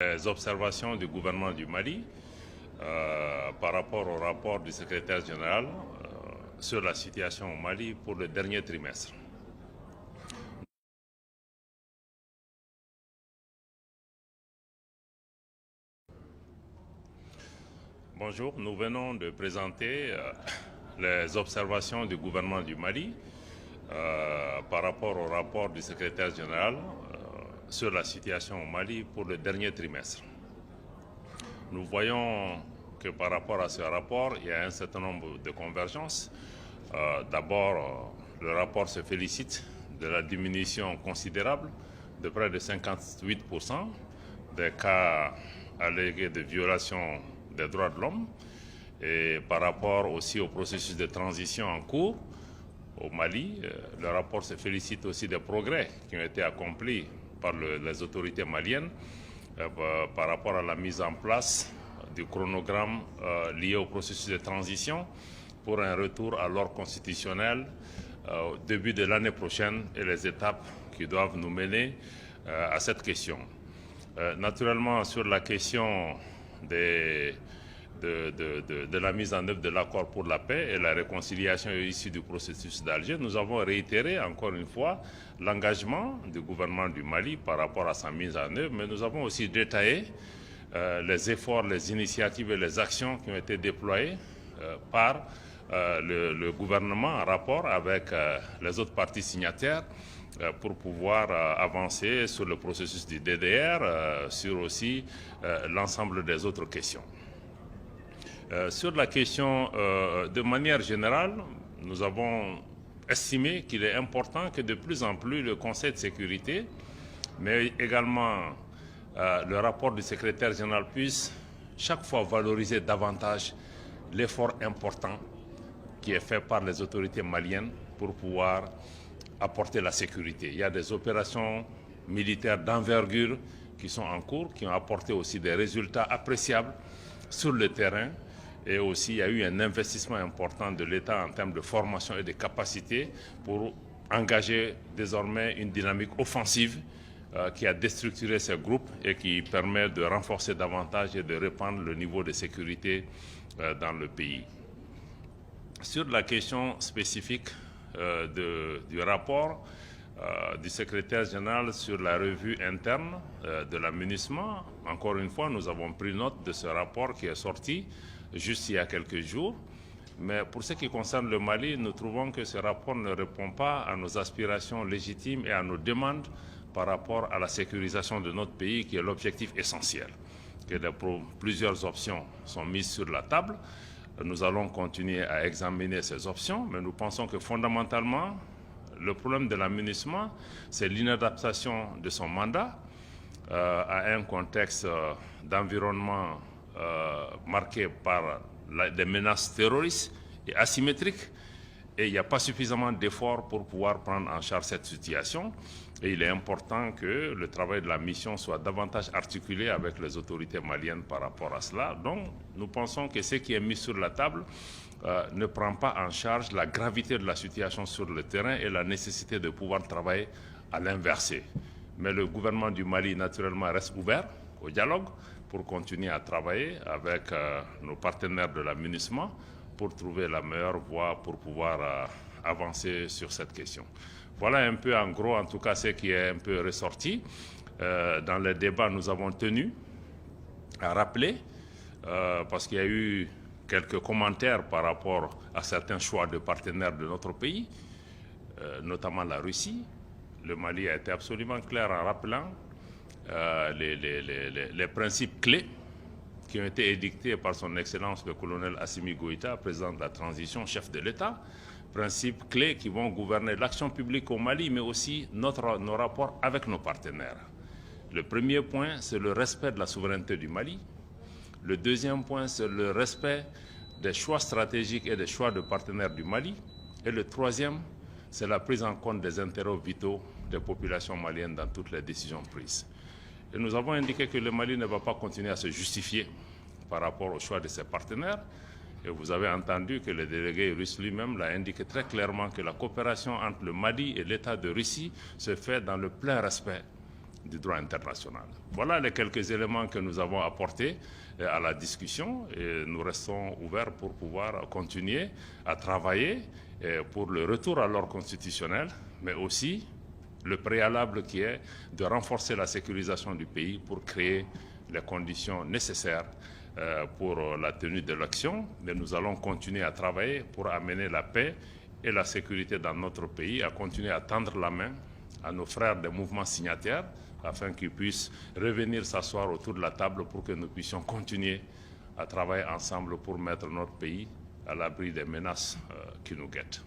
Les observations du gouvernement du Mali par rapport au rapport du secrétaire général sur la situation au Mali pour le dernier trimestre. Bonjour, nous venons de présenter les observations du gouvernement du Mali par rapport au rapport du secrétaire général sur la situation au Mali pour le dernier trimestre. Nous voyons que par rapport à ce rapport, il y a un certain nombre de convergences. D'abord, le rapport se félicite de la diminution considérable de près de 58% des cas allégués de violation des droits de l'homme, et par rapport aussi au processus de transition en cours au Mali, le rapport se félicite aussi des progrès qui ont été accomplis par les autorités maliennes par rapport à la mise en place du chronogramme lié au processus de transition pour un retour à l'ordre constitutionnel au début de l'année prochaine et les étapes qui doivent nous mener à cette question. Naturellement, sur la question de la mise en œuvre de l'accord pour la paix et la réconciliation issue du processus d'Alger, nous avons réitéré encore une fois l'engagement du gouvernement du Mali par rapport à sa mise en œuvre, mais nous avons aussi détaillé les efforts, les initiatives et les actions qui ont été déployées par le gouvernement en rapport avec les autres parties signataires pour pouvoir avancer sur le processus du DDR, sur aussi l'ensemble des autres questions. Sur la question, de manière générale, nous avons estimé qu'il est important que de plus en plus le Conseil de sécurité, mais également le rapport du secrétaire général puisse chaque fois valoriser davantage l'effort important qui est fait par les autorités maliennes pour pouvoir apporter la sécurité. Il y a des opérations militaires d'envergure qui sont en cours, qui ont apporté aussi des résultats appréciables sur le terrain. Et aussi, il y a eu un investissement important de l'État en termes de formation et de capacité pour engager désormais une dynamique offensive qui a déstructuré ces groupes et qui permet de renforcer davantage et de répandre le niveau de sécurité dans le pays. Sur la question spécifique du rapport du secrétaire général sur la revue interne de l'aménagement, encore une fois, nous avons pris note de ce rapport qui est sorti juste il y a quelques jours. Mais pour ce qui concerne le Mali, nous trouvons que ce rapport ne répond pas à nos aspirations légitimes et à nos demandes par rapport à la sécurisation de notre pays, qui est l'objectif essentiel. Que plusieurs options sont mises sur la table. Nous allons continuer à examiner ces options, mais nous pensons que fondamentalement, le problème de l'aménagement, c'est l'inadaptation de son mandat à un contexte d'environnement marqué par des menaces terroristes et asymétriques, et il n'y a pas suffisamment d'efforts pour pouvoir prendre en charge cette situation. Et il est important que le travail de la mission soit davantage articulé avec les autorités maliennes par rapport à cela. Donc, nous pensons que ce qui est mis sur la table ne prend pas en charge la gravité de la situation sur le terrain et la nécessité de pouvoir travailler à l'inversé. Mais le gouvernement du Mali, naturellement, reste ouvert au dialogue pour continuer à travailler avec nos partenaires de l'aménagement pour trouver la meilleure voie pour pouvoir avancer sur cette question. Voilà un peu en gros, en tout cas, ce qui est un peu ressorti. Dans les débats, nous avons tenu à rappeler, parce qu'il y a eu quelques commentaires par rapport à certains choix de partenaires de notre pays, notamment la Russie. Le Mali a été absolument clair en rappelant les principes clés qui ont été édictés par son Excellence le colonel Assimi Goïta, président de la transition, chef de l'État. Principes clés qui vont gouverner l'action publique au Mali, mais aussi nos rapports avec nos partenaires. Le premier point, c'est le respect de la souveraineté du Mali. Le deuxième point, c'est le respect des choix stratégiques et des choix de partenaires du Mali. Et le troisième, c'est la prise en compte des intérêts vitaux des populations maliennes dans toutes les décisions prises. Et nous avons indiqué que le Mali ne va pas continuer à se justifier par rapport au choix de ses partenaires. Et vous avez entendu que le délégué russe lui-même l'a indiqué très clairement que la coopération entre le Mali et l'État de Russie se fait dans le plein respect du droit international. Voilà les quelques éléments que nous avons apportés à la discussion et nous restons ouverts pour pouvoir continuer à travailler pour le retour à l'ordre constitutionnel, mais aussi le préalable qui est de renforcer la sécurisation du pays pour créer les conditions nécessaires pour la tenue de l'action. Mais nous allons continuer à travailler pour amener la paix et la sécurité dans notre pays, à continuer à tendre la main à nos frères des mouvements signataires afin qu'ils puissent revenir s'asseoir autour de la table pour que nous puissions continuer à travailler ensemble pour mettre notre pays à l'abri des menaces qui nous guettent.